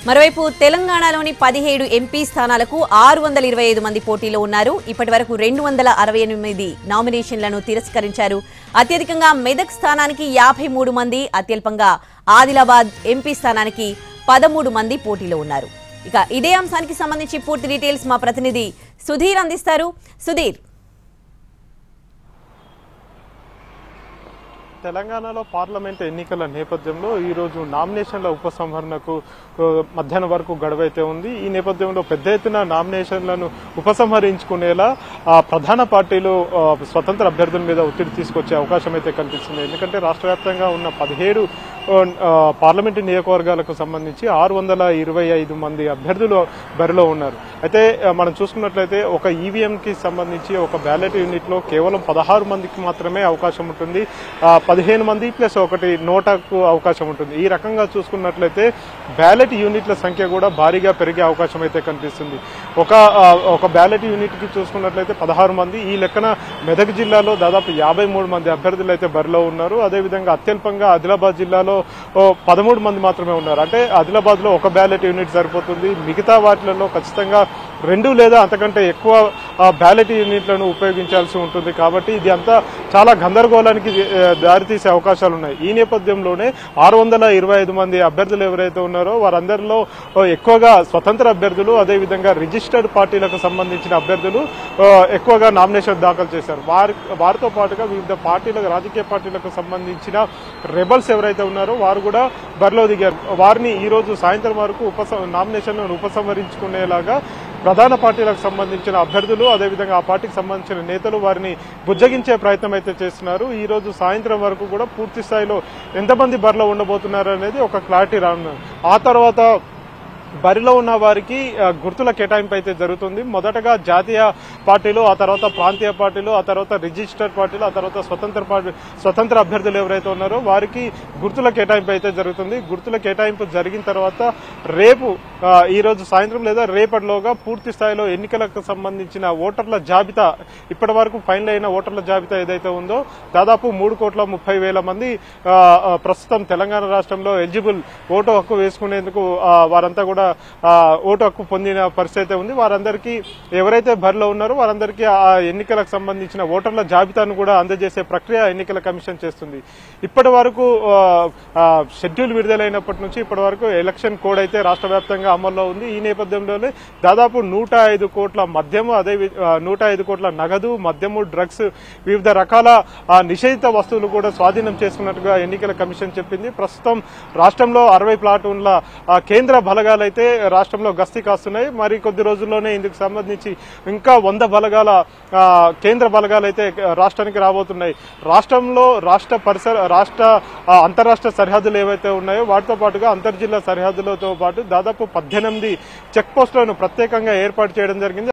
మరోవైపు తెలంగాణలోని 17 ఎంపీ స్థానాలకు 625 మంది పోటీలో ఉన్నారు. ఇప్పటివరకు 268 నామినేషన్లను తిరస్కరించారు. అత్యధికంగా మెదక్ స్థానానికి 53 మంది, అత్యల్పంగా ఆదిలాబాద్ ఎంపీ స్థానానికి 13 మంది పోటీలో ఉన్నారు. ఇక ఇదే అంశానికి సంబంధించి పూర్తి డీటెయిల్స్ మా ప్రతినిధి సుధీర్ అందిస్తారు. సుధీర్, తెలంగాణలో పార్లమెంట్ ఎన్నికల నేపథ్యంలో ఈరోజు నామినేషన్ల ఉపసంహరణకు మధ్యాహ్నం వరకు గడువైతే ఉంది. ఈ నేపథ్యంలో పెద్ద ఎత్తున నామినేషన్లను ఉపసంహరించుకునేలా ప్రధాన పార్టీలు స్వతంత్ర అభ్యర్థుల మీద ఒత్తిడి తీసుకొచ్చే అవకాశం అయితే కనిపిస్తుంది. ఎందుకంటే రాష్ట్ర వ్యాప్తంగా ఉన్న 17 పార్లమెంటు నియోజకవర్గాలకు సంబంధించి 625 మంది అభ్యర్థులు బరిలో ఉన్నారు. అయితే మనం చూసుకున్నట్లయితే ఒక ఈవీఎంకి సంబంధించి ఒక బ్యాలెట్ యూనిట్లో కేవలం 16 మందికి మాత్రమే అవకాశం ఉంటుంది. 15 మంది ప్లస్ ఒకటి నోటాకు అవకాశం ఉంటుంది. ఈ రకంగా చూసుకున్నట్లయితే బ్యాలెట్ యూనిట్ల సంఖ్య కూడా భారీగా పెరిగే అవకాశం అయితే కనిపిస్తుంది. ఒక బ్యాలెట్ యూనిట్కి చూసుకున్నట్లయితే 16 మంది. ఈ లెక్కన మెదక్ జిల్లాలో దాదాపు 53 మంది అభ్యర్థులు అయితే బరిలో ఉన్నారు. అదేవిధంగా అత్యల్పంగా ఆదిలాబాద్ జిల్లాలో 13 మంది మాత్రమే ఉన్నారు. అంటే ఆదిలాబాద్ లో ఒక బ్యాలెట్ యూనిట్ సరిపోతుంది. మిగతా వాటిలలో ఖచ్చితంగా 2 లేదా అంతకంటే ఎక్కువ బ్యాలెట్ యూనిట్లను ఉపయోగించాల్సి ఉంటుంది. కాబట్టి ఇది అంతా చాలా గందరగోళానికి దారితీసే అవకాశాలు ఉన్నాయి. ఈ నేపథ్యంలోనే 625 మంది అభ్యర్థులు ఎవరైతే ఉన్నారో వారందరిలో ఎక్కువగా స్వతంత్ర అభ్యర్థులు, అదేవిధంగా రిజిస్టర్డ్ పార్టీలకు సంబంధించిన అభ్యర్థులు ఎక్కువగా నామినేషన్ దాఖలు చేశారు. వారితో పాటుగా వివిధ పార్టీలకు, రాజకీయ పార్టీలకు సంబంధించిన రెబల్స్ ఎవరైతే ఉన్నారో వారు కూడా బరిలో దిగారు. వారిని ఈ రోజు సాయంత్రం వరకు నామినేషన్లను ఉపసంహరించుకునేలాగా ప్రధాన పార్టీలకు సంబంధించిన అభ్యర్థులు, అదేవిధంగా ఆ పార్టీకి సంబంధించిన నేతలు వారిని బుజ్జగించే ప్రయత్నం అయితే చేస్తున్నారు. ఈ రోజు సాయంత్రం వరకు కూడా పూర్తి స్థాయిలో ఎంతమంది బరిలో ఉండబోతున్నారు అనేది ఒక క్లారిటీ రానున్నారు. ఆ తర్వాత బరిలో ఉన్న వారికి గుర్తుల కేటాయింపు అయితే జరుగుతుంది. మొదటగా జాతీయ పార్టీలు, ఆ తర్వాత ప్రాంతీయ పార్టీలు, ఆ తర్వాత రిజిస్టర్డ్ పార్టీలు, ఆ తర్వాత స్వతంత్ర అభ్యర్థులు ఎవరైతే ఉన్నారో వారికి గుర్తుల కేటాయింపు అయితే జరుగుతుంది. గుర్తుల కేటాయింపు జరిగిన తర్వాత రేపు ఈ రోజు సాయంత్రం లేదా రేపటిలోగా పూర్తి స్థాయిలో ఎన్నికలకు సంబంధించిన ఓటర్ల జాబితా, ఇప్పటి వరకు ఫైనల్ అయిన ఓటర్ల జాబితా ఏదైతే ఉందో దాదాపు 3,30,000 మంది ప్రస్తుతం తెలంగాణ రాష్ట్రంలో ఎలిజిబుల్ ఓటు హక్కు వేసుకునేందుకు వారంతా కూడా ఓటు హక్కు పొందిన పరిస్థితి ఉంది. వారందరికీ ఎవరైతే బరిలో ఉన్నారో వారందరికీ ఆ ఎన్నికలకు సంబంధించిన ఓటర్ల జాబితాను కూడా అందజేసే ప్రక్రియ ఎన్నికల కమిషన్ చేస్తుంది. ఇప్పటి వరకు షెడ్యూల్ విడుదలైనప్పటి నుంచి ఇప్పటి వరకు ఎలక్షన్ కోడ్ అయితే రాష్ట్ర వ్యాప్తంగా అమల్లో ఉంది. ఈ నేపథ్యంలోనే దాదాపు 105 కోట్ల మద్యము, అదే 105 కోట్ల నగదు, మద్యము, డ్రగ్స్, వివిధ రకాల నిషేధిత వస్తువులు కూడా స్వాధీనం చేసుకున్నట్టుగా ఎన్నికల కమిషన్ చెప్పింది. ప్రస్తుతం రాష్ట్రంలో 60 ప్లాటూన్ల కేంద్ర బలగాలు అయితే రాష్ట్రంలో గస్తీ కాస్తున్నాయి. మరి కొద్ది రోజుల్లోనే ఇందుకు సంబంధించి ఇంకా 100 బలగాల కేంద్ర బలగాలు అయితే రాష్ట్రానికి రాబోతున్నాయి. రాష్ట్రంలో అంతరాష్ట్ర సరిహద్దులు ఏవైతే ఉన్నాయో వాటితో పాటుగా అంతర్జిల్లా సరిహద్దులతో పాటు దాదాపు 18 చెక్ పోస్టులను ప్రత్యేకంగా ఏర్పాటు చేయడం జరిగింది.